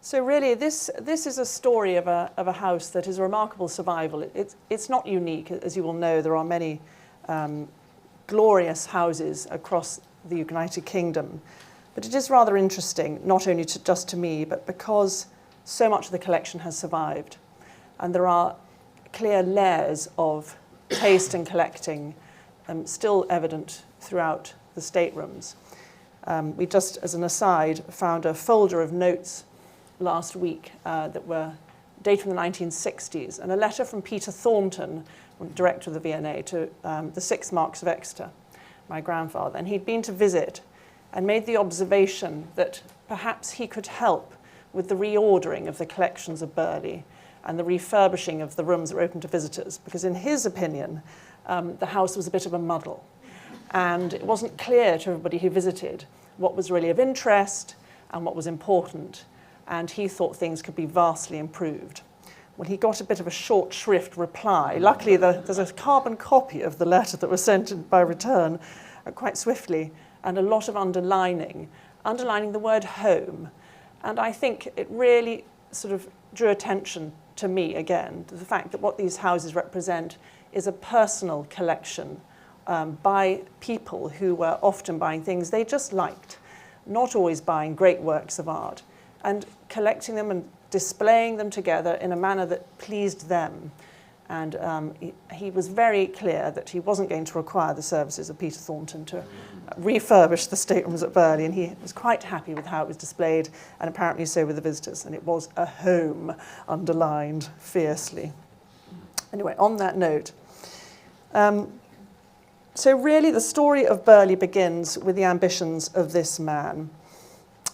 So really, this is a story of a house that is a remarkable survival. It's not unique. As you will know, there are many glorious houses across the United Kingdom. But it is rather interesting, not only just to me, but because so much of the collection has survived. And there are clear layers of taste and collecting still evident throughout the staterooms. We just, as an aside, found a folder of notes last week that were dated from the 1960s, and a letter from Peter Thornton, director of the V&A, to the 6 Marks of Exeter, my grandfather. And he'd been to visit and made the observation that perhaps he could help with the reordering of the collections of Burley and the refurbishing of the rooms that were open to visitors, because in his opinion, the house was a bit of a muddle. And it wasn't clear to everybody who visited what was really of interest and what was important. And he thought things could be vastly improved. Well, he got a bit of a short shrift reply. Luckily, there's a carbon copy of the letter that was sent in by return quite swiftly, and a lot of underlining the word home. And I think it really sort of drew attention to me again, to the fact that what these houses represent is a personal collection by people who were often buying things they just liked, not always buying great works of art, and collecting them and displaying them together in a manner that pleased them. And he was very clear that he wasn't going to require the services of Peter Thornton to refurbish the staterooms at Burley, and he was quite happy with how it was displayed, and apparently so were the visitors, and it was a home, underlined fiercely. Anyway, on that note, so really the story of Burley begins with the ambitions of this man.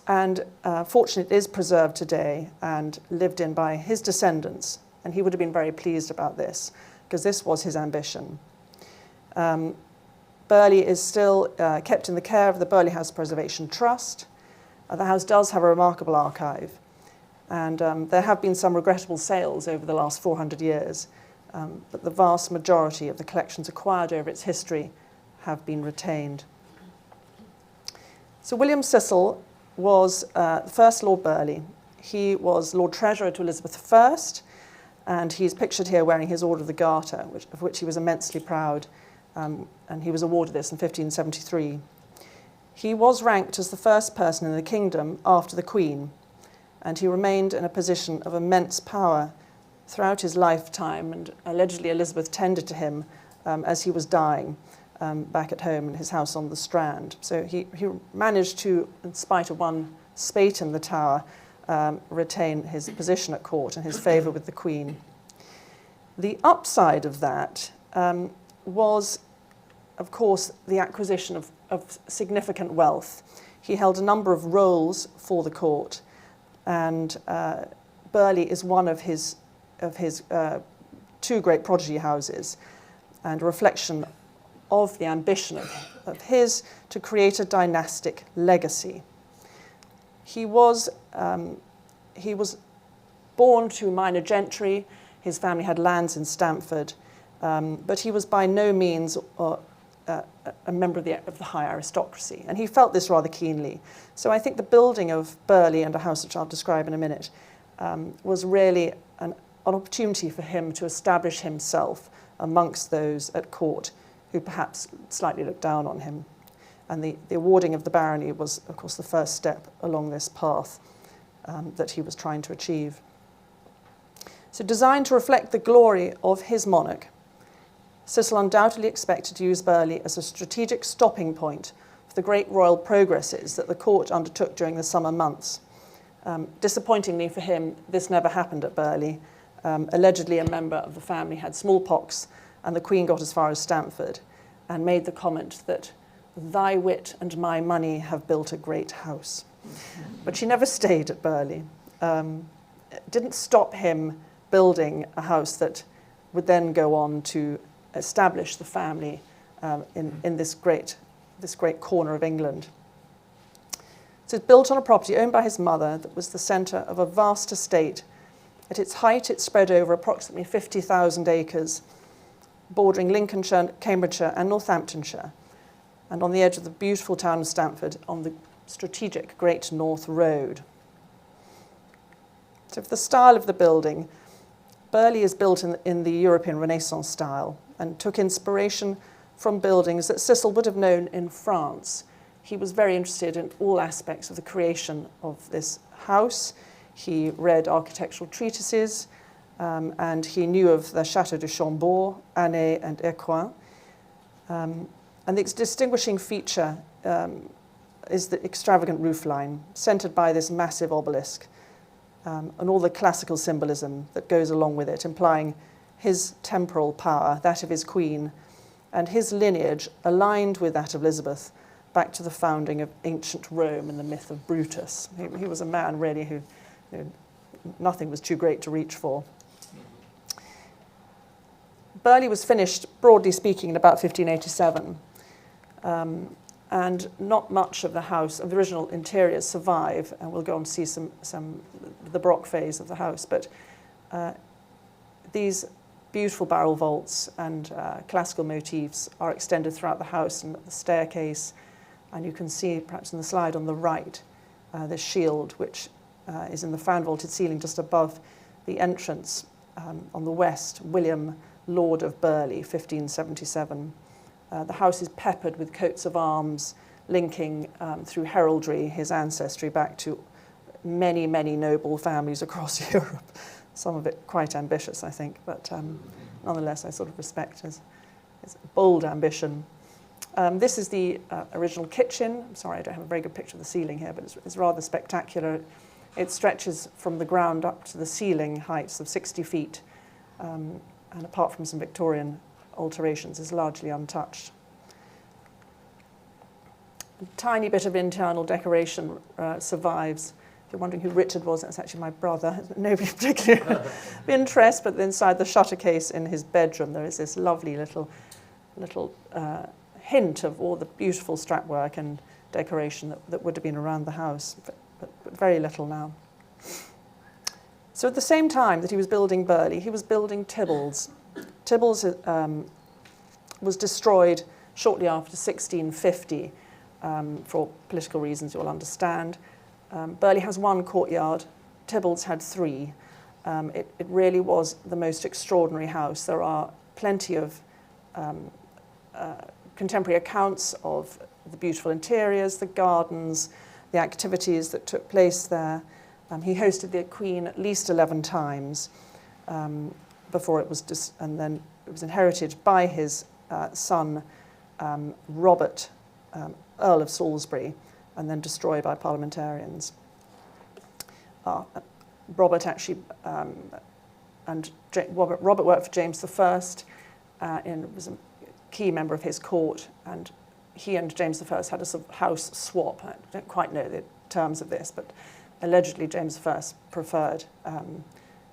And fortunately, it is preserved today and lived in by his descendants. And he would have been very pleased about this, because this was his ambition. Burley is still kept in the care of the Burghley House Preservation Trust. The house does have a remarkable archive. And there have been some regrettable sales over the last 400 years. But the vast majority of the collections acquired over its history have been retained. So William Cecil was the first Lord Burley. He was Lord Treasurer to Elizabeth I, and he's pictured here wearing his Order of the Garter, of which he was immensely proud, and he was awarded this in 1573. He was ranked as the first person in the kingdom after the Queen, and he remained in a position of immense power throughout his lifetime, and allegedly Elizabeth tended to him as he was dying back at home in his house on the Strand. So he managed to, in spite of one spate in the Tower, retain his position at court and his favour with the Queen. The upside of that was, of course, the acquisition of significant wealth. He held a number of roles for the court, and Burley is one of his 2 great prodigy houses, and a reflection of the ambition of his to create a dynastic legacy. He was born to minor gentry. His family had lands in Stamford, but he was by no means a member of the high aristocracy, and he felt this rather keenly. So I think the building of Burley and a house which I'll describe in a minute was really an opportunity for him to establish himself amongst those at court who perhaps slightly looked down on him. And the awarding of the barony was, of course, the first step along this path that he was trying to achieve. So designed to reflect the glory of his monarch, Cecil undoubtedly expected to use Burley as a strategic stopping point for the great royal progresses that the court undertook during the summer months. Disappointingly for him, this never happened at Burley. Allegedly, a member of the family had smallpox, and the Queen got as far as Stamford and made the comment that "thy wit and my money have built a great house." But she never stayed at Burley. It didn't stop him building a house that would then go on to establish the family in this great corner of England. So it's built on a property owned by his mother that was the centre of a vast estate. At its height, it spread over approximately 50,000 acres, bordering Lincolnshire, Cambridgeshire and Northamptonshire, and on the edge of the beautiful town of Stamford on the strategic Great North Road. So for the style of the building, Burley is built in the European Renaissance style and took inspiration from buildings that Cecil would have known in France. He was very interested in all aspects of the creation of this house. He read architectural treatises, and he knew of the Château de Chambord, Annay and Écouen. And the distinguishing feature is the extravagant roofline, centred by this massive obelisk, and all the classical symbolism that goes along with it, implying his temporal power, that of his queen, and his lineage aligned with that of Elizabeth, back to the founding of ancient Rome and the myth of Brutus. He was a man really who, nothing was too great to reach for. Burley was finished, broadly speaking, in about 1587, and not much of the house, of the original interiors, survive, and we'll go on to see some the Baroque phase of the house. But these beautiful barrel vaults and classical motifs are extended throughout the house and the staircase, and you can see, perhaps in the slide on the right, the shield, which is in the fan-vaulted ceiling just above the entrance on the west, William, Lord of Burley, 1577. The house is peppered with coats of arms, linking through heraldry his ancestry back to many, many noble families across Europe. Some of it quite ambitious, I think, but nonetheless I sort of respect his bold ambition. This is the original kitchen. I'm sorry, I don't have a very good picture of the ceiling here, but it's rather spectacular. It stretches from the ground up to the ceiling heights of 60 feet, and apart from some Victorian alterations, is largely untouched. A tiny bit of internal decoration survives. If you're wondering who Richard was, that's actually my brother. Nobody particularly of interest, but inside the shutter case in his bedroom there is this lovely little hint of all the beautiful strapwork and decoration that would have been around the house, but very little now. So at the same time that he was building Burley, he was building Tibbles. Tibbles was destroyed shortly after 1650 for political reasons you'll understand. Burley has one courtyard, Tibbles had three. It really was the most extraordinary house. There are plenty of contemporary accounts of the beautiful interiors, the gardens, the activities that took place there. He hosted the Queen at least 11 times before it was and then it was inherited by his son Robert, Earl of Salisbury, and then destroyed by parliamentarians. Robert actually Robert worked for James I and was a key member of his court, and he and James I had a sort of house swap. I don't quite know the terms of this, but allegedly James I preferred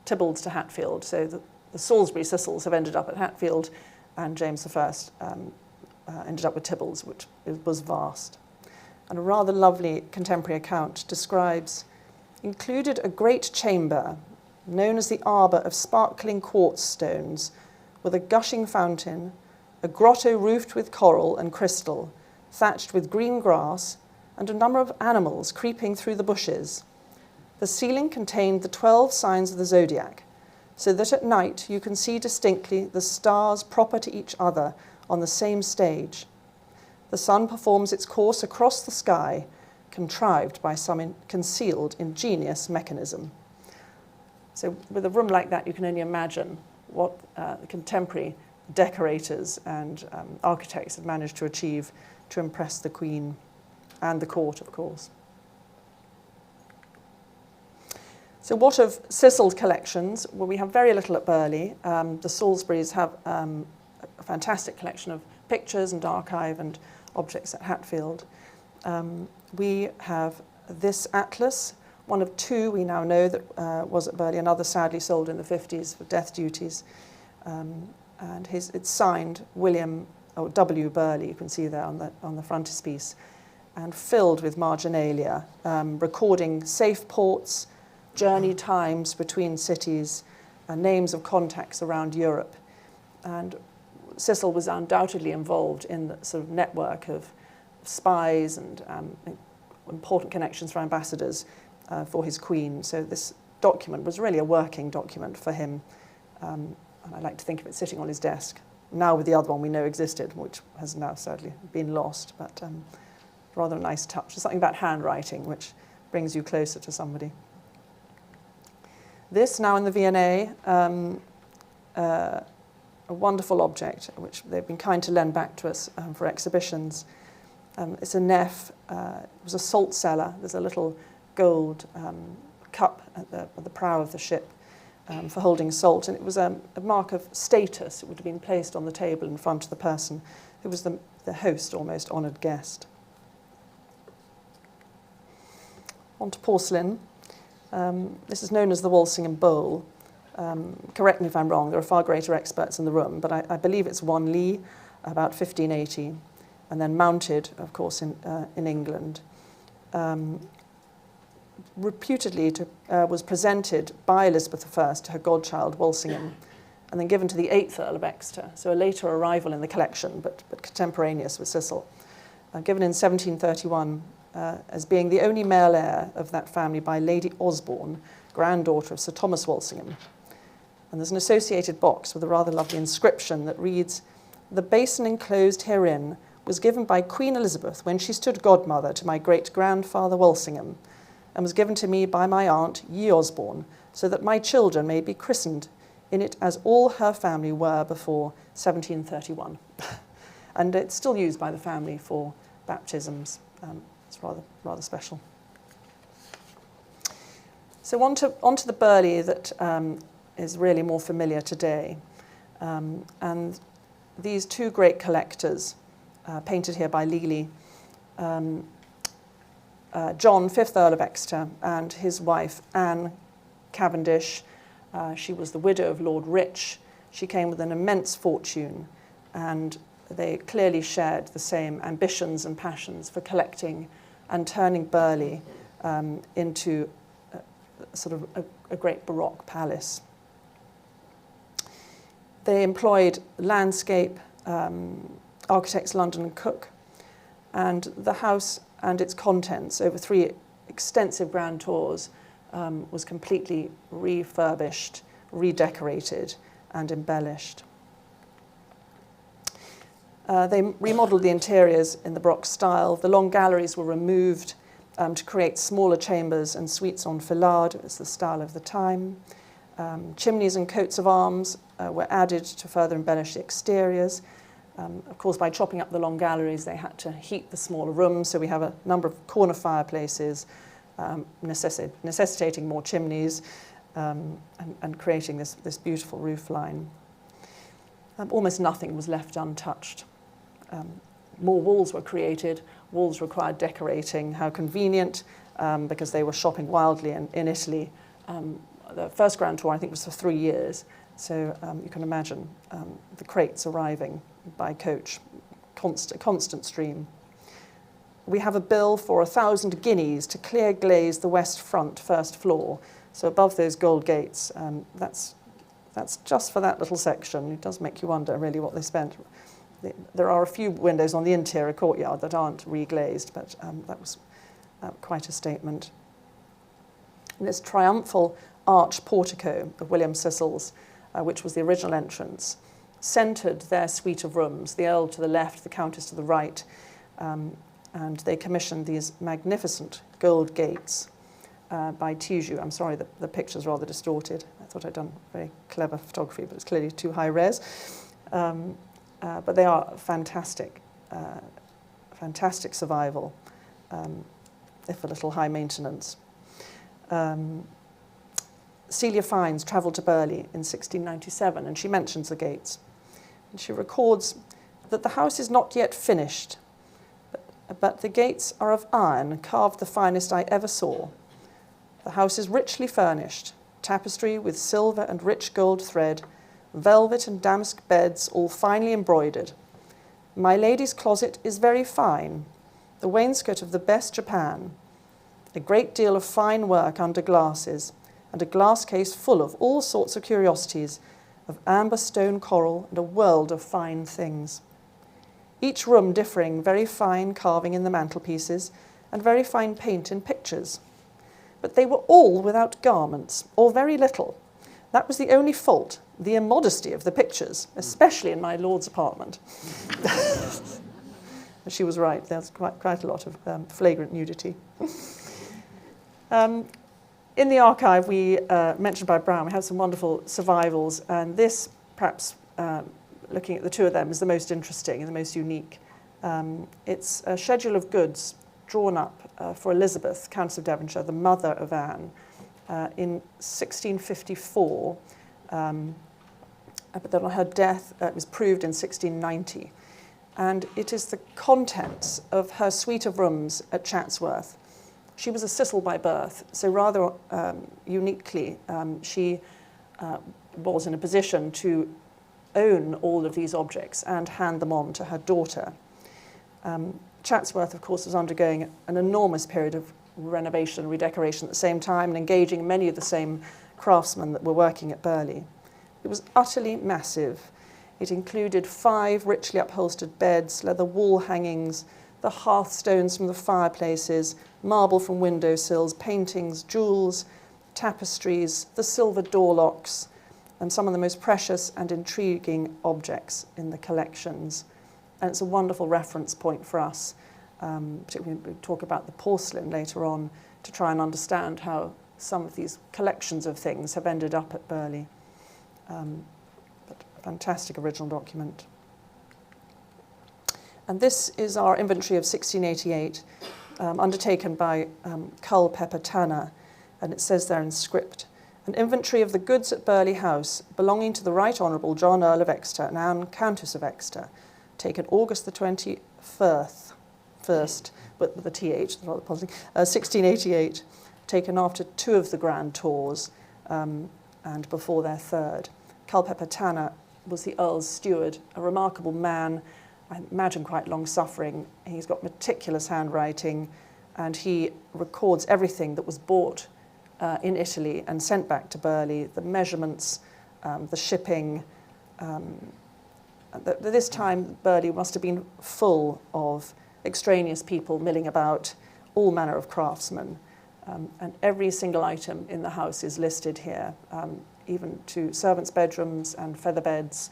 Tibbles to Hatfield, so the Salisbury Cecils have ended up at Hatfield, and James I ended up with Tibbles, which was vast. And a rather lovely contemporary account describes, included a great chamber known as the arbour of sparkling quartz stones, with a gushing fountain, a grotto roofed with coral and crystal, thatched with green grass, and a number of animals creeping through the bushes. The ceiling contained the 12 signs of the zodiac, so that at night you can see distinctly the stars proper to each other on the same stage. The sun performs its course across the sky, contrived by some concealed, ingenious mechanism. So with a room like that, you can only imagine what the contemporary decorators and architects had managed to achieve to impress the Queen and the court, of course. So what of Cecil's collections? Well, we have very little at Burley. The Salisburys have a fantastic collection of pictures and archive and objects at Hatfield. We have this atlas, one of two we now know that was at Burley, another sadly sold in the 50s for death duties. And it's signed William W. Burley, you can see there on the frontispiece, and filled with marginalia, recording safe ports, journey times between cities, names of contacts around Europe. And Cecil was undoubtedly involved in the sort of network of spies and important connections for ambassadors for his queen. So this document was really a working document for him. And I like to think of it sitting on his desk. Now with the other one we know existed, which has now sadly been lost, but rather a nice touch. There's something about handwriting which brings you closer to somebody. This, now in the V&A, a wonderful object which they've been kind to lend back to us for exhibitions. It's a nef. It was a salt cellar. There's a little gold cup at the prow of the ship for holding salt, and it was a mark of status. It would have been placed on the table in front of the person who was the host, almost honoured guest. On to porcelain. This is known as the Walsingham bowl. Correct me if I'm wrong, there are far greater experts in the room, but I believe it's 1 Lee, about 1580, and then mounted, of course, in England. Reputedly was presented by Elizabeth I to her godchild Walsingham, and then given to the 8th Earl of Exeter, so a later arrival in the collection, but contemporaneous with Cecil. Given in 1731 as being the only male heir of that family by Lady Osborne, granddaughter of Sir Thomas Walsingham. And there's an associated box with a rather lovely inscription that reads, "The basin enclosed herein was given by Queen Elizabeth when she stood godmother to my great-grandfather Walsingham, and was given to me by my aunt, Ye Osborne, so that my children may be christened in it as all her family were before 1731. And it's still used by the family for baptisms. It's rather special. So on to the Burley that is really more familiar today. And these two great collectors, painted here by Lely, John, 5th Earl of Exeter, and his wife, Anne Cavendish. She was the widow of Lord Rich. She came with an immense fortune, and they clearly shared the same ambitions and passions for collecting and turning Burley into sort of a great Baroque palace. They employed landscape architects London and Cook, and the house and its contents over 3 extensive grand tours was completely refurbished, redecorated and embellished. They remodeled the interiors in the Baroque style. The long galleries were removed to create smaller chambers and suites en filade. It was the style of the time. Chimneys and coats of arms were added to further embellish the exteriors. Of course, by chopping up the long galleries, they had to heat the smaller rooms, so we have a number of corner fireplaces, necessitating more chimneys and creating this beautiful roof line. Almost nothing was left untouched. More walls were created. Walls required decorating. How convenient, because they were shopping wildly in Italy. The first grand tour, I think, was for 3 years. So you can imagine the crates arriving by coach, constant stream. We have a bill for 1,000 guineas to clear glaze the west front first floor. So above those gold gates, that's just for that little section. It does make you wonder really what they spent. There are a few windows on the interior courtyard that aren't reglazed, but that was quite a statement. And this triumphal arch portico of William Cecil's, which was the original entrance, centred their suite of rooms, the Earl to the left, the Countess to the right, and they commissioned these magnificent gold gates by Tijoux. I'm sorry, the picture's rather distorted. I thought I'd done very clever photography, but it's clearly too high res. But they are fantastic, fantastic survival, if a little high maintenance. Celia Fiennes travelled to Burley in 1697, and she mentions the gates. And she records that the house is not yet finished, but the gates are of iron, carved the finest I ever saw. The house is richly furnished, tapestry with silver and rich gold thread, velvet and damask beds, all finely embroidered. My lady's closet is very fine, the wainscot of the best Japan, a great deal of fine work under glasses, and a glass case full of all sorts of curiosities, of amber stone coral, and a world of fine things. Each room differing very fine carving in the mantelpieces, and very fine paint in pictures. but they were all without garments, or very little. That was the only fault, the immodesty of the pictures, especially in my lord's apartment. She was right, there's quite a lot of flagrant nudity. In the archive, we mentioned by Brown, we have some wonderful survivals, and this, perhaps looking at the two of them, is the most interesting and the most unique. It's a schedule of goods drawn up for Elizabeth, Countess of Devonshire, the mother of Anne, in 1654, but then on her death, it was proved in 1690. And it is the contents of her suite of rooms at Chatsworth. She was a Cecil by birth, so rather uniquely, she was in a position to own all of these objects and hand them on to her daughter. Chatsworth, of course, was undergoing an enormous period of renovation and redecoration at the same time, and engaging many of the same craftsmen that were working at Burley. It was utterly massive. It included 5 richly upholstered beds, leather wall hangings, the hearthstones from the fireplaces, marble from windowsills, paintings, jewels, tapestries, the silver door locks, and some of the most precious and intriguing objects in the collections. And it's a wonderful reference point for us, particularly when we talk about the porcelain later on, to try and understand how some of these collections of things have ended up at Burley. But a fantastic original document. And this is our inventory of 1688, undertaken by Culpeper Tanner, and it says there in script, an inventory of the goods at Burghley House belonging to the Right Honourable John Earl of Exeter and Anne Countess of Exeter, taken August the 21st, but with a TH, rather puzzling, 1688, taken after 2 of the grand tours and before their 3rd. Culpeper Tanner was the Earl's steward, a remarkable man, I imagine quite long-suffering. He's got meticulous handwriting, and he records everything that was bought in Italy and sent back to Burley, the measurements, the shipping. This time, Burley must have been full of extraneous people milling about, all manner of craftsmen. And every single item in the house is listed here, even to servants' bedrooms and feather beds.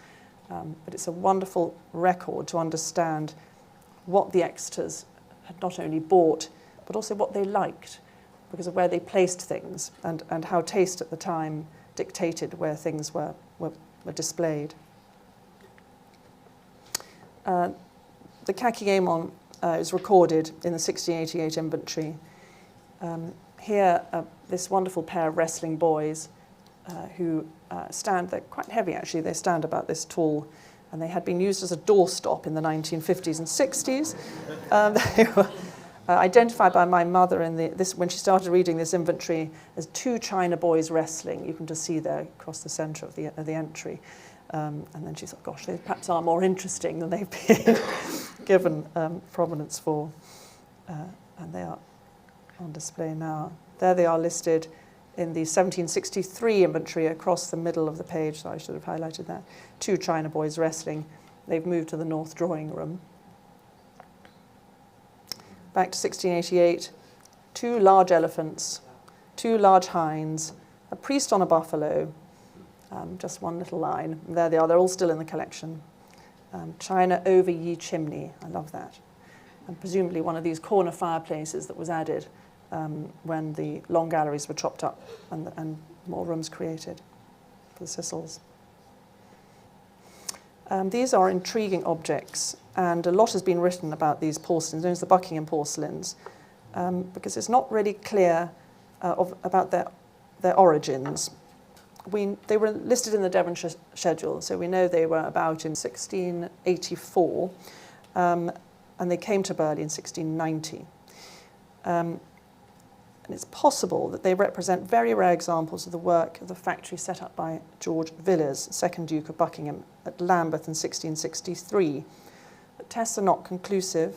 But it's a wonderful record to understand what the Exeters had not only bought, but also what they liked, because of where they placed things and how taste at the time dictated where things were displayed. The Kakiemon is recorded in the 1688 inventory. Here, this wonderful pair of wrestling boys who stand, they're quite heavy actually, they stand about this tall, and they had been used as a doorstop in the 1950s and 60s. They were identified by my mother in when she started reading this inventory as 2 China boys wrestling. You can just see there across the centre of the entry. And then she thought, gosh, they perhaps are more interesting than they've been given provenance for. And they are on display now. There they are listed in the 1763 inventory across the middle of the page, so I should have highlighted that. 2 China boys wrestling. They've moved to the north drawing room. Back to 1688, 2 large elephants, 2 large hinds, a priest on a buffalo, just one little line. There they are, they're all still in the collection. China over ye chimney, I love that. And presumably one of these corner fireplaces that was added when the long galleries were chopped up and more rooms created for the Cecils. These are intriguing objects, and a lot has been written about these porcelains, known as the Buckingham porcelains, because it's not really clear about their origins. They were listed in the Devonshire schedule, so we know they were about in 1684, and they came to Burley in 1690. And it's possible that they represent very rare examples of the work of the factory set up by George Villiers, 2nd Duke of Buckingham, at Lambeth in 1663. But tests are not conclusive.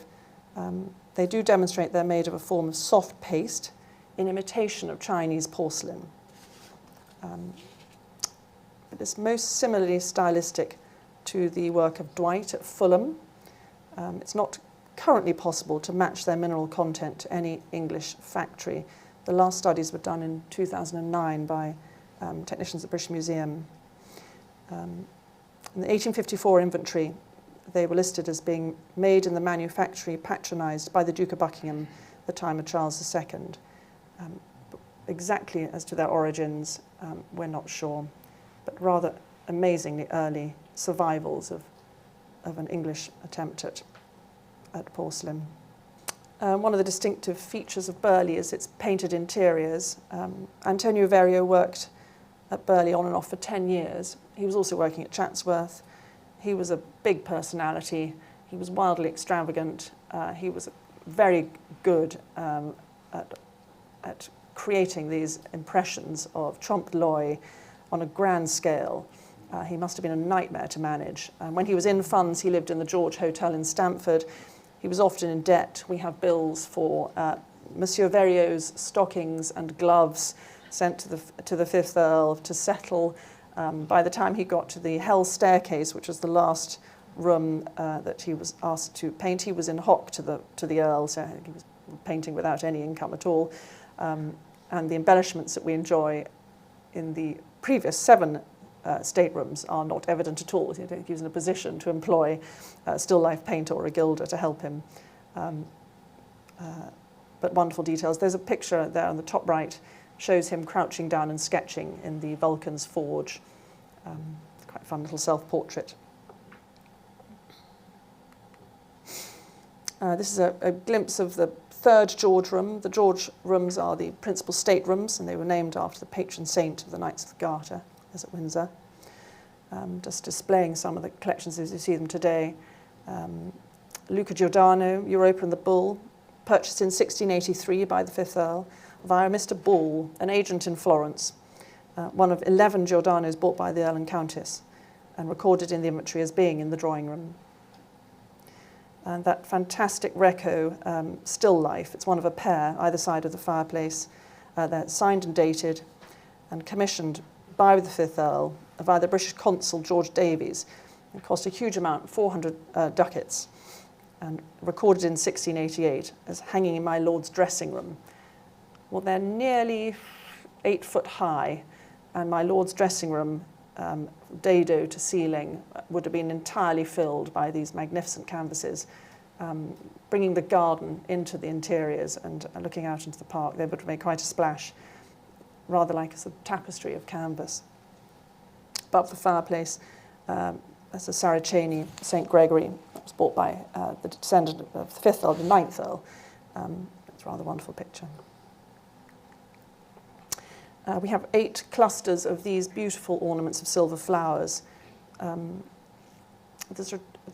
They do demonstrate they're made of a form of soft paste in imitation of Chinese porcelain. It is most similarly stylistic to the work of Dwight at Fulham. It's not currently possible to match their mineral content to any English factory, The last studies were done in 2009 by technicians at the British Museum. In the 1854 inventory, they were listed as being made in the manufactory patronised by the Duke of Buckingham at the time of Charles II. Exactly as to their origins, we're not sure, but rather amazingly early survivals of an English attempt at porcelain. One of the distinctive features of Burley is its painted interiors. Antonio Verrio worked at Burley on and off for 10 years. He was also working at Chatsworth. He was a big personality. He was wildly extravagant. He was very good at creating these impressions of trompe-l'oeil on a grand scale. He must have been a nightmare to manage. When he was in funds, he lived in the George Hotel in Stamford. He was often in debt. We have bills for Monsieur Verrio's stockings and gloves sent to the Fifth Earl to settle. By the time he got to the Hell Staircase, which was the last room that he was asked to paint, he was in hock to the Earl, so he was painting without any income at all. And the embellishments that we enjoy in the previous 7 staterooms are not evident at all. He was in a position to employ a still life painter or a gilder to help him. But wonderful details. There's a picture there on the top right, shows him crouching down and sketching in the Vulcan's forge. It's quite a fun little self-portrait. This is a glimpse of the 3rd George room. The George rooms are the principal staterooms, and they were named after the patron saint of the Knights of the Garter, as at Windsor. Just displaying some of the collections as you see them today. Luca Giordano, Europa and the Bull, purchased in 1683 by the 5th Earl via Mr. Ball, an agent in Florence, one of 11 Giordanos bought by the Earl and Countess, and recorded in the inventory as being in the drawing room. And that fantastic Recco still life, it's one of a pair either side of the fireplace. They're signed and dated and commissioned by the 5th Earl via the British consul George Davies. It cost a huge amount, 400 ducats, and recorded in 1688 as hanging in my lord's dressing room. Well, they're nearly 8 foot high, and my lord's dressing room, dado to ceiling, would have been entirely filled by these magnificent canvases, bringing the garden into the interiors and looking out into the park. They would have made quite a splash, rather like a sort of tapestry of canvas. Above the fireplace, there's a Saraceni St. Gregory that was bought by the descendant of the 5th Earl, the 9th Earl. It's a rather wonderful picture. We have 8 clusters of these beautiful ornaments of silver flowers. There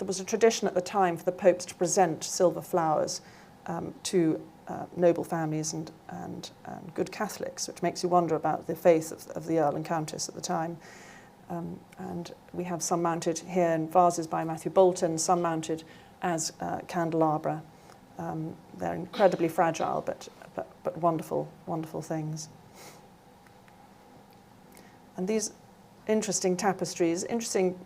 was a tradition at the time for the popes to present silver flowers to noble families and good Catholics, which makes you wonder about the faith of the Earl and Countess at the time. And we have some mounted here in vases by Matthew Bolton, some mounted as candelabra. They're incredibly fragile, but wonderful, wonderful things. And these interesting tapestries, interesting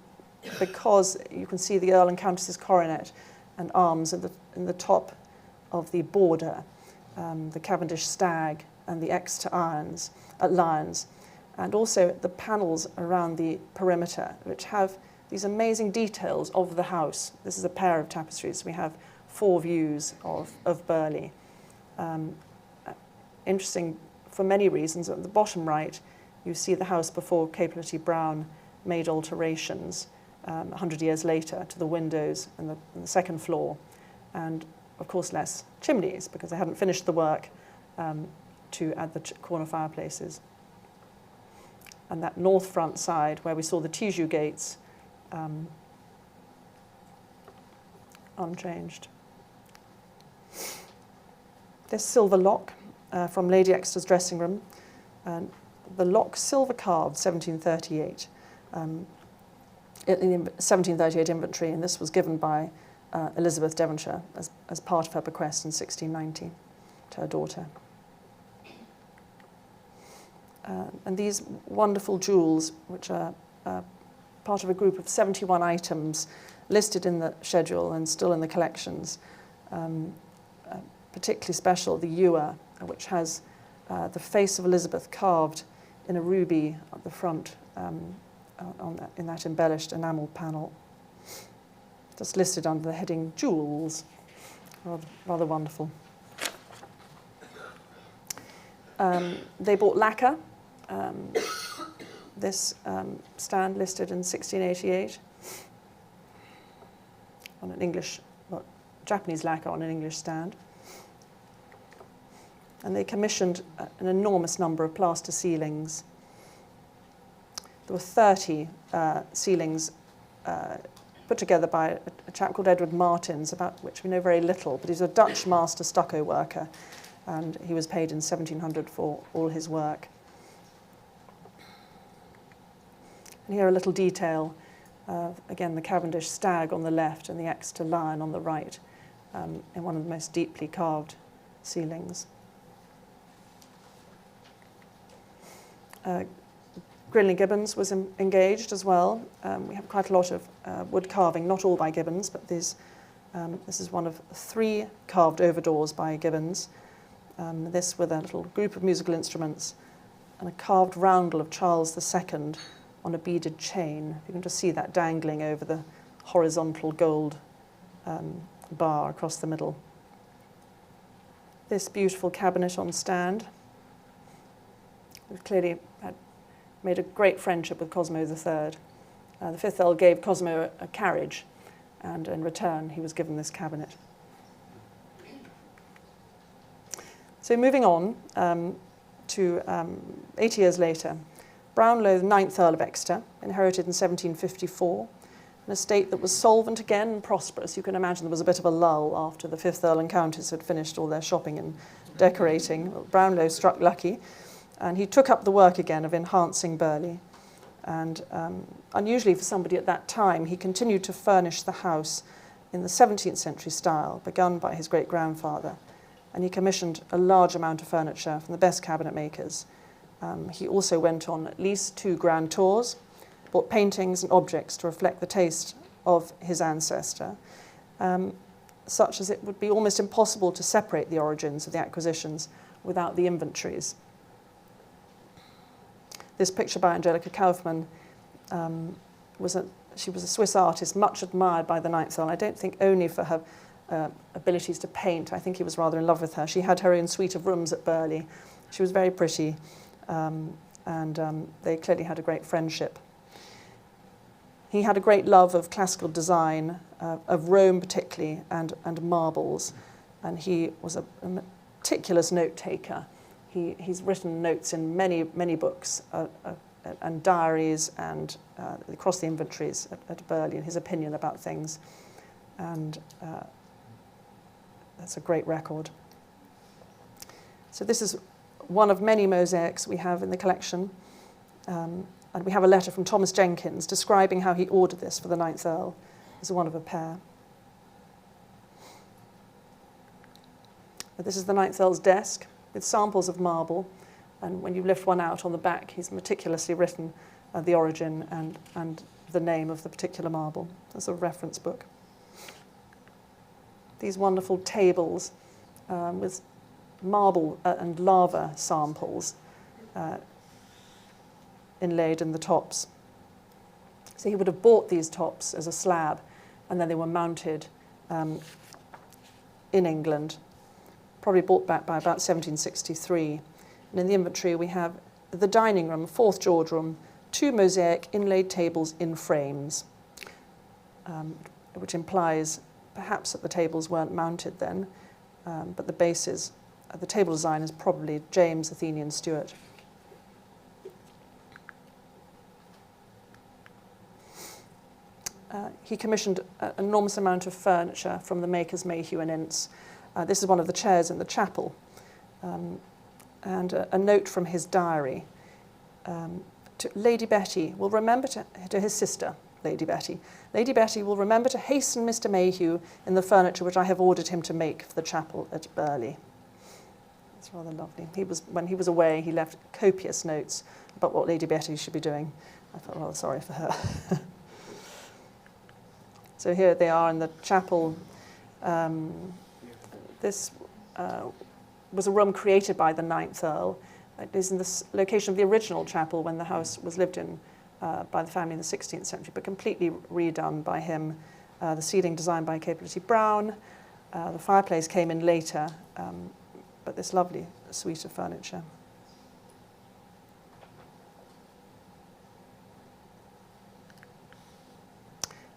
because you can see the Earl and Countess's coronet and arms in the top of the border, the Cavendish stag and the Exeter lions, and also the panels around the perimeter, which have these amazing details of the house. This is a pair of tapestries. We have 4 views of Burley. Interesting for many reasons. At the bottom right, you see the house before Capelity Brown made alterations 100 years later to the windows and the second floor, and of course less chimneys because they hadn't finished the work to add the corner fireplaces. And that north front side where we saw the Tiju gates, unchanged. This silver lock from Lady Exeter's dressing room, the lock silver carved 1738, in the 1738 inventory, and this was given by Elizabeth Devonshire as part of her bequest in 1690 to her daughter. And these wonderful jewels, which are part of a group of 71 items listed in the schedule and still in the collections, particularly special, the ewer, which has the face of Elizabeth carved in a ruby at the front in that embellished enamel panel. Just listed under the heading Jewels. Rather wonderful. They bought lacquer. This stand listed in 1688 on an English, Japanese lacquer on an English stand. And they commissioned an enormous number of plaster ceilings. There were 30 ceilings put together by a chap called Edward Martins, about which we know very little, but he's a Dutch master stucco worker, and he was paid in 1700 for all his work. And here a little detail, again the Cavendish stag on the left and the Exeter lion on the right, in one of the most deeply carved ceilings. Grinling Gibbons was engaged as well. We have quite a lot of wood carving, not all by Gibbons, but this is one of 3 carved over doors by Gibbons. This with a little group of musical instruments and a carved roundel of Charles II on a beaded chain. You can just see that dangling over the horizontal gold bar across the middle. This beautiful cabinet on stand. We've clearly made a great friendship with Cosmo III. The 5th Earl gave Cosmo a carriage, and in return he was given this cabinet. So moving on to 80 years later, Brownlow, the 9th Earl of Exeter, inherited in 1754, an estate that was solvent again and prosperous. You can imagine there was a bit of a lull after the 5th Earl and Countess had finished all their shopping and decorating. Brownlow struck lucky, and he took up the work again of enhancing Burley. And unusually for somebody at that time, he continued to furnish the house in the 17th century style, begun by his great-grandfather. And he commissioned a large amount of furniture from the best cabinet makers. He also went on at least 2 grand tours, bought paintings and objects to reflect the taste of his ancestor, such as it would be almost impossible to separate the origins of the acquisitions without the inventories. This picture by Angelica Kaufmann she was a Swiss artist, much admired by the 9th Earl. I don't think only for her abilities to paint. I think he was rather in love with her. She had her own suite of rooms at Burley. She was very pretty, and they clearly had a great friendship. He had a great love of classical design, of Rome particularly, and marbles, and he was a meticulous note-taker. He's written notes in many books and diaries and across the inventories at Burley, and his opinion about things. And that's a great record. So this is one of many mosaics we have in the collection. And we have a letter from Thomas Jenkins describing how he ordered this for the 9th Earl. It's one of a pair. But this is the 9th Earl's desk with samples of marble. And when you lift one out on the back, he's meticulously written the origin and the name of the particular marble. That's a reference book. These wonderful tables with marble and lava samples inlaid in the tops. So he would have bought these tops as a slab, and then they were mounted in England, probably bought back by about 1763. And in the inventory we have the dining room, 4th George room, 2 mosaic inlaid tables in frames, which implies perhaps that the tables weren't mounted then, but the bases, the table design is probably James Athenian Stewart. He commissioned an enormous amount of furniture from the makers Mayhew and Ince. This is one of the chairs in the chapel. And a note from his diary. To Lady Betty will remember to his sister, Lady Betty. Lady Betty will remember to hasten Mr. Mayhew in the furniture which I have ordered him to make for the chapel at Burley. It's rather lovely. When he was away, he left copious notes about what Lady Betty should be doing. I felt rather sorry for her. So here they are in the chapel. This was a room created by the 9th Earl. It is in the location of the original chapel when the house was lived in by the family in the 16th century, but completely redone by him. The ceiling designed by Capability Brown. The fireplace came in later, but this lovely suite of furniture.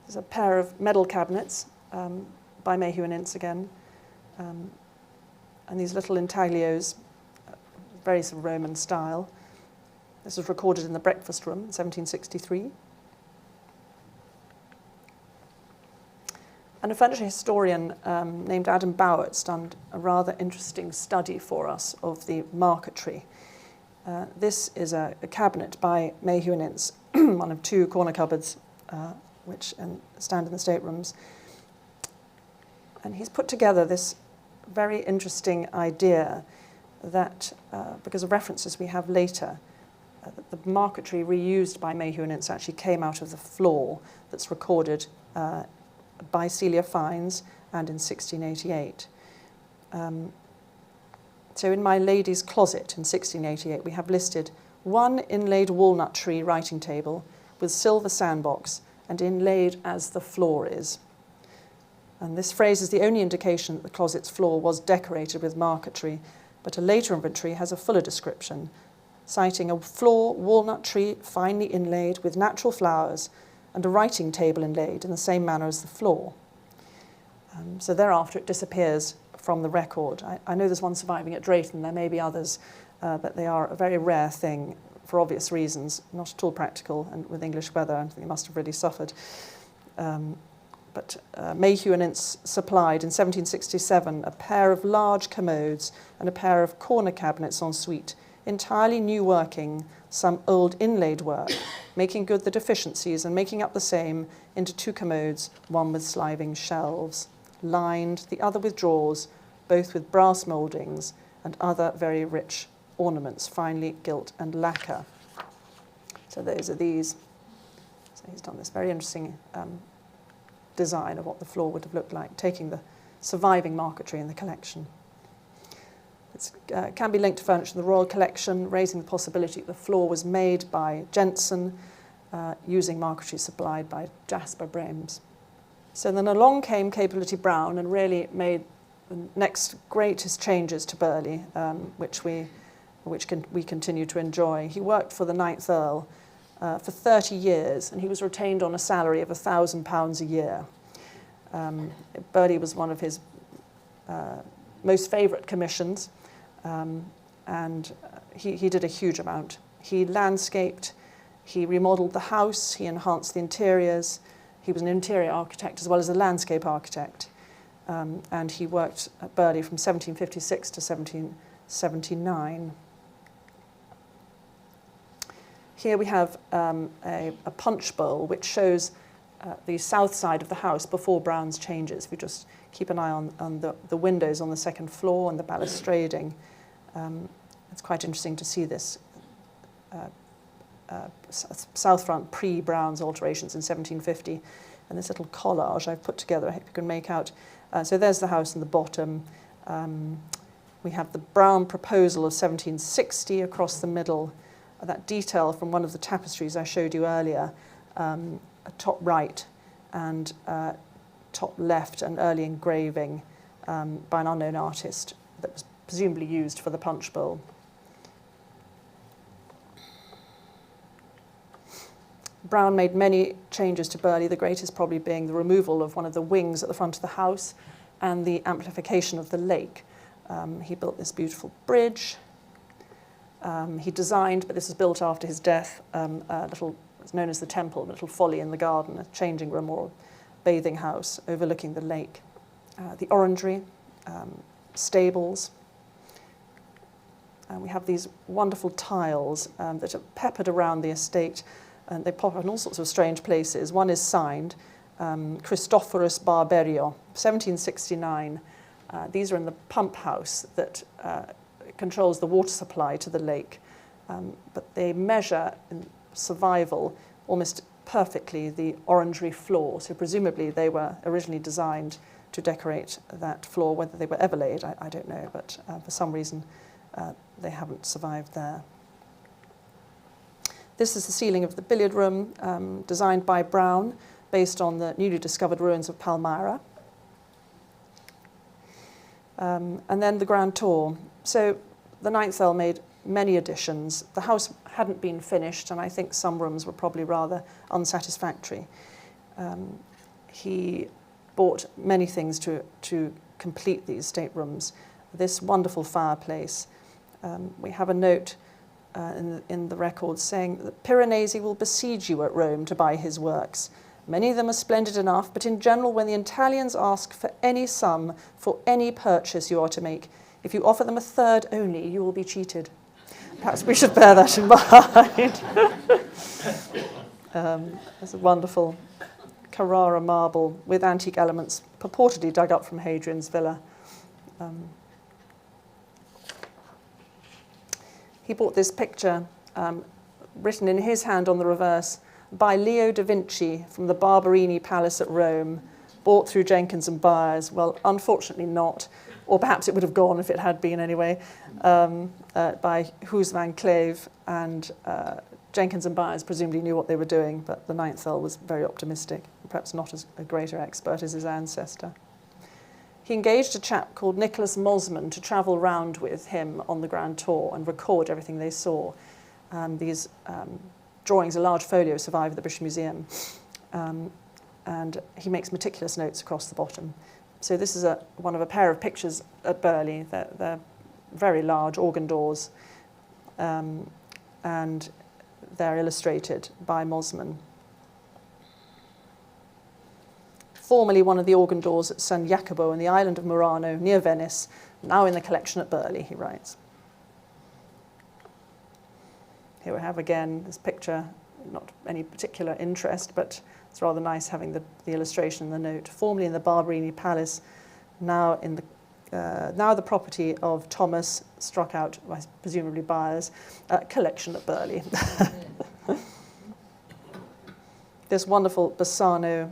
There's a pair of medal cabinets by Mayhew and Ince again, and these little intaglios, very sort of Roman style. This was recorded in the breakfast room in 1763. And a furniture historian named Adam Bowett's done a rather interesting study for us of the marquetry. This is a cabinet by Mayhew and Ince, one of 2 corner cupboards which stand in the staterooms. And he's put together this very interesting idea that, because of references we have later, that the marquetry reused by Mayhew and Ince actually came out of the floor that's recorded by Celia Fiennes and in 1688. So in My Lady's Closet in 1688, we have listed 1 inlaid walnut tree writing table with silver sandbox and inlaid as the floor is. And this phrase is the only indication that the closet's floor was decorated with marquetry, but a later inventory has a fuller description, citing a floor walnut tree finely inlaid with natural flowers and a writing table inlaid in the same manner as the floor. So thereafter it disappears from the record. I know there's one surviving at Drayton, there may be others, but they are a very rare thing for obvious reasons, not at all practical, and with English weather, I think they must have really suffered. But Mayhew and Ince supplied in 1767 a pair of large commodes and a pair of corner cabinets en suite, entirely new working, some old inlaid work, making good the deficiencies and making up the same into 2 commodes, one with sliving shelves, lined, the other with drawers, both with brass mouldings and other very rich ornaments, finely gilt and lacquer. So those are these. So he's done this very interesting design of what the floor would have looked like, taking the surviving marquetry in the collection. It can be linked to furniture in the Royal Collection, raising the possibility that the floor was made by Jensen, using marquetry supplied by Jasper Brames. So then along came Capability Brown and really made the next greatest changes to Burley, which we continue to enjoy. He worked for the 9th Earl for 30 years, and he was retained on a salary of £1,000 a year. Burley was one of his most favourite commissions, and he did a huge amount. He landscaped, he remodelled the house, he enhanced the interiors. He was an interior architect as well as a landscape architect, and he worked at Burley from 1756 to 1779. Here we have a punch bowl which shows the south side of the house before Brown's changes. If you just keep an eye on the windows on the second floor and the balustrading, it's quite interesting to see this south front pre-Brown's alterations in 1750, and this little collage I've put together, I hope you can make out. So there's the house in the bottom. We have the Brown proposal of 1760 across the middle, that detail from one of the tapestries I showed you earlier, top right and top left, an early engraving by an unknown artist that was presumably used for the punch bowl. Brown made many changes to Burley, the greatest probably being the removal of one of the wings at the front of the house and the amplification of the lake. He built this beautiful bridge. He designed, but this was built after his death, a little, it's known as the Temple, a little folly in the garden, a changing room or bathing house overlooking the lake. The orangery, stables. We have these wonderful tiles that are peppered around the estate, and they pop up in all sorts of strange places. One is signed, Christophorus Barberio, 1769. These are in the pump house that controls the water supply to the lake, but they measure in survival almost perfectly the orangery floor. So presumably they were originally designed to decorate that floor. Whether they were ever laid, I don't know, but for some reason they haven't survived there. This is the ceiling of the billiard room, designed by Brown, based on the newly discovered ruins of Palmyra. And then the grand tour. So the 9th Earl made many additions. The house hadn't been finished, and I think some rooms were probably rather unsatisfactory. He bought many things to complete these staterooms. This wonderful fireplace. We have a note in the records saying that Piranesi will besiege you at Rome to buy his works. Many of them are splendid enough, but in general, when the Italians ask for any sum for any purchase you are to make, if you offer them a third only, you will be cheated. Perhaps we should bear that in mind. There's a wonderful Carrara marble with antique elements purportedly dug up from Hadrian's villa. He bought this picture, written in his hand on the reverse, by Leo da Vinci from the Barberini Palace at Rome, bought through Jenkins and Byers. Well, unfortunately not, or perhaps it would have gone if it had been anyway, by Huys van Cleve, and Jenkins and Byers presumably knew what they were doing, but the 9th Earl was very optimistic, perhaps not as a greater expert as his ancestor. He engaged a chap called Nicholas Mosman to travel round with him on the grand tour and record everything they saw. These drawings, a large folio, survive at the British Museum, and he makes meticulous notes across the bottom. So this is one of a pair of pictures at Burley. They're very large organ doors, and they're illustrated by Mosman. Formerly one of the organ doors at San Jacopo in the island of Murano, near Venice, now in the collection at Burley, he writes. Here we have again this picture, not any particular interest, but it's rather nice having the illustration and the note. Formerly in the Barberini Palace, now the property of Thomas, struck out by presumably Byers, collection at Burley. This wonderful Bassano,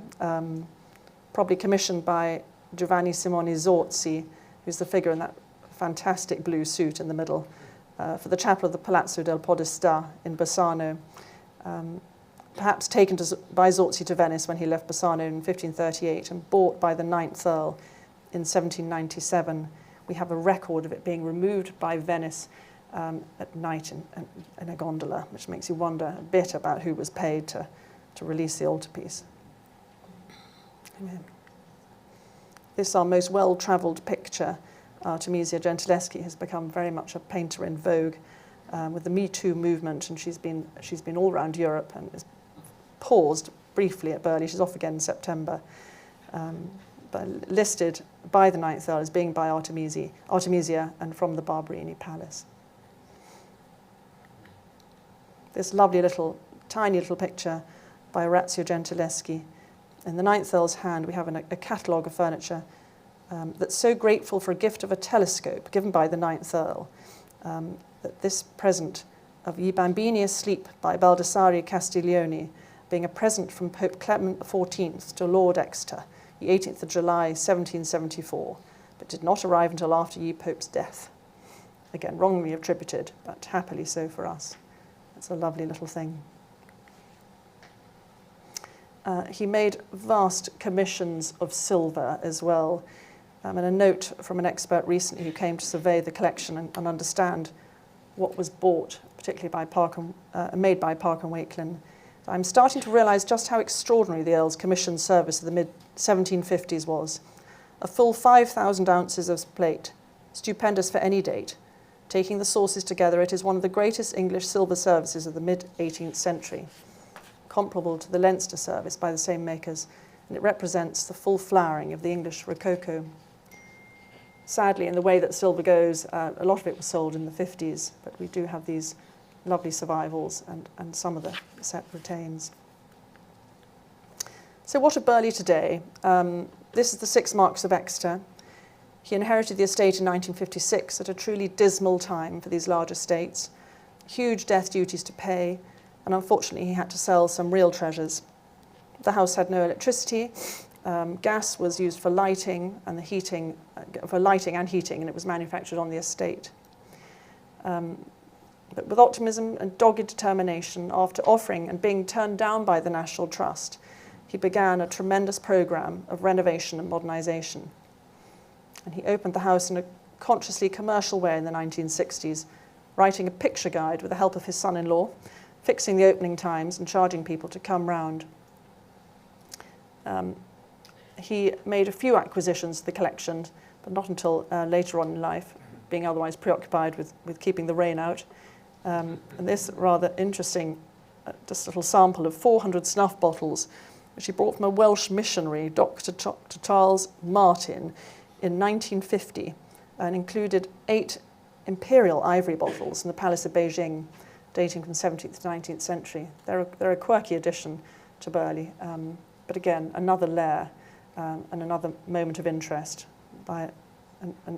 probably commissioned by Giovanni Simone Zorzi, who's the figure in that fantastic blue suit in the middle, for the chapel of the Palazzo del Podestà in Bassano, perhaps taken by Zorzi to Venice when he left Bassano in 1538 and bought by the 9th Earl in 1797. We have a record of it being removed by Venice at night in a gondola, which makes you wonder a bit about who was paid to release the altarpiece. Amen. This, our most well-travelled picture, Artemisia Gentileschi, has become very much a painter in vogue with the Me Too movement, and she's been all around Europe and has paused briefly at Burley. She's off again in September, but listed by the 9th Earl as being by Artemisia and from the Barberini Palace. This lovely tiny little picture by Orazio Gentileschi. In the 9th Earl's hand, we have a catalogue of furniture that's so grateful for a gift of a telescope given by the 9th Earl, that this present of Ye Bambini Asleep by Baldassare Castiglione, being a present from Pope Clement XIV to Lord Exeter, the 18th of July, 1774, but did not arrive until after Ye Pope's death. Again, wrongly attributed, but happily so for us. It's a lovely little thing. He made vast commissions of silver as well. And a note from an expert recently who came to survey the collection and understand what was bought, particularly by made by Park and Wakelin. I'm starting to realise just how extraordinary the Earl's commission service of the mid-1750s was. A full 5,000 ounces of plate, stupendous for any date. Taking the sources together, it is one of the greatest English silver services of the mid-18th century, comparable to the Leinster service by the same makers, and it represents the full flowering of the English Rococo. Sadly, in the way that silver goes, a lot of it was sold in the 50s, but we do have these lovely survivals, and some of the set retains. So what of Burley today? This is the 6 Marks of Exeter. He inherited the estate in 1956 at a truly dismal time for these large estates. Huge death duties to pay, and unfortunately he had to sell some real treasures. The house had no electricity. Gas was used for lighting and heating, and it was manufactured on the estate. But with optimism and dogged determination, after offering and being turned down by the National Trust, he began a tremendous programme of renovation and modernisation. And he opened the house in a consciously commercial way in the 1960s, writing a picture guide with the help of his son-in-law, fixing the opening times and charging people to come round. He made a few acquisitions to the collection, but not until later on in life, being otherwise preoccupied with keeping the rain out. And this rather interesting, just a little sample of 400 snuff bottles, which he brought from a Welsh missionary, Dr. Charles Martin, in 1950, and included 8 imperial ivory bottles in the Palace of Beijing, dating from the 17th to 19th century. They're a quirky addition to Burley, but again, another layer and another moment of interest by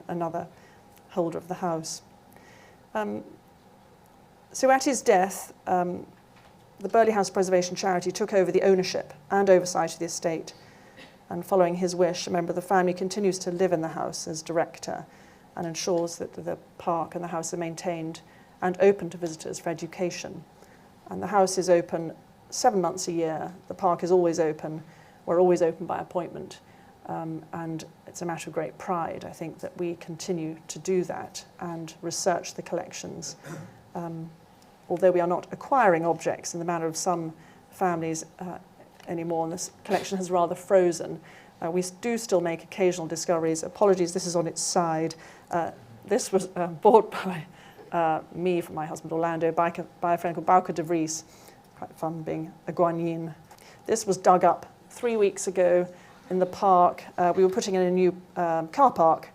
another holder of the house. So at his death, the Burghley House Preservation Charity took over the ownership and oversight of the estate, and following his wish, a member of the family continues to live in the house as director and ensures that the park and the house are maintained and open to visitors for education. And the house is open 7 months a year. The park is always open. We're always open by appointment. And it's a matter of great pride, I think, that we continue to do that and research the collections. Although we are not acquiring objects in the manner of some families anymore, and this collection has rather frozen, we do still make occasional discoveries. Apologies, this is on its side. This was bought by me from my husband Orlando by a friend called Bauke de Vries. Quite fun being a Guanyin. This was dug up 3 weeks ago in the park. We were putting in a new car park,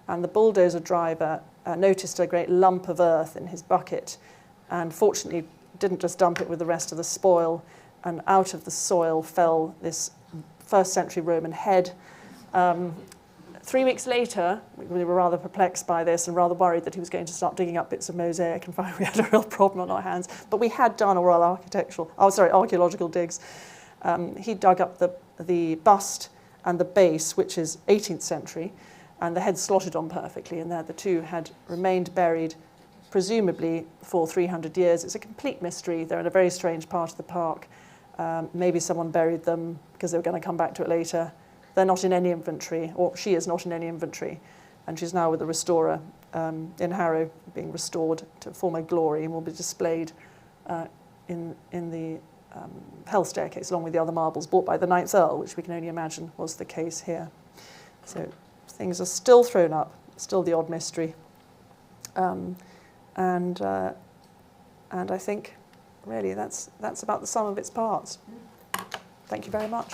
and the bulldozer driver noticed a great lump of earth in his bucket, and fortunately didn't just dump it with the rest of the spoil, and out of the soil fell this 1st century Roman head. 3 weeks later, we were rather perplexed by this and rather worried that he was going to start digging up bits of mosaic and find we had a real problem on our hands. But we had done oral archaeological digs. He dug up the bust and the base, which is 18th century, and the head slotted on perfectly, and there the two had remained buried, presumably for 300 years. It's a complete mystery. They're in a very strange part of the park. Maybe someone buried them because they were going to come back to it later. They're not in any inventory, or she is not in any inventory, and she's now with a restorer in Harrow, being restored to former glory, and will be displayed in the Hell Staircase, along with the other marbles bought by the 9th Earl, which we can only imagine was the case here. So things are still thrown up, still the odd mystery. And I think, really, that's about the sum of its parts. Thank you very much.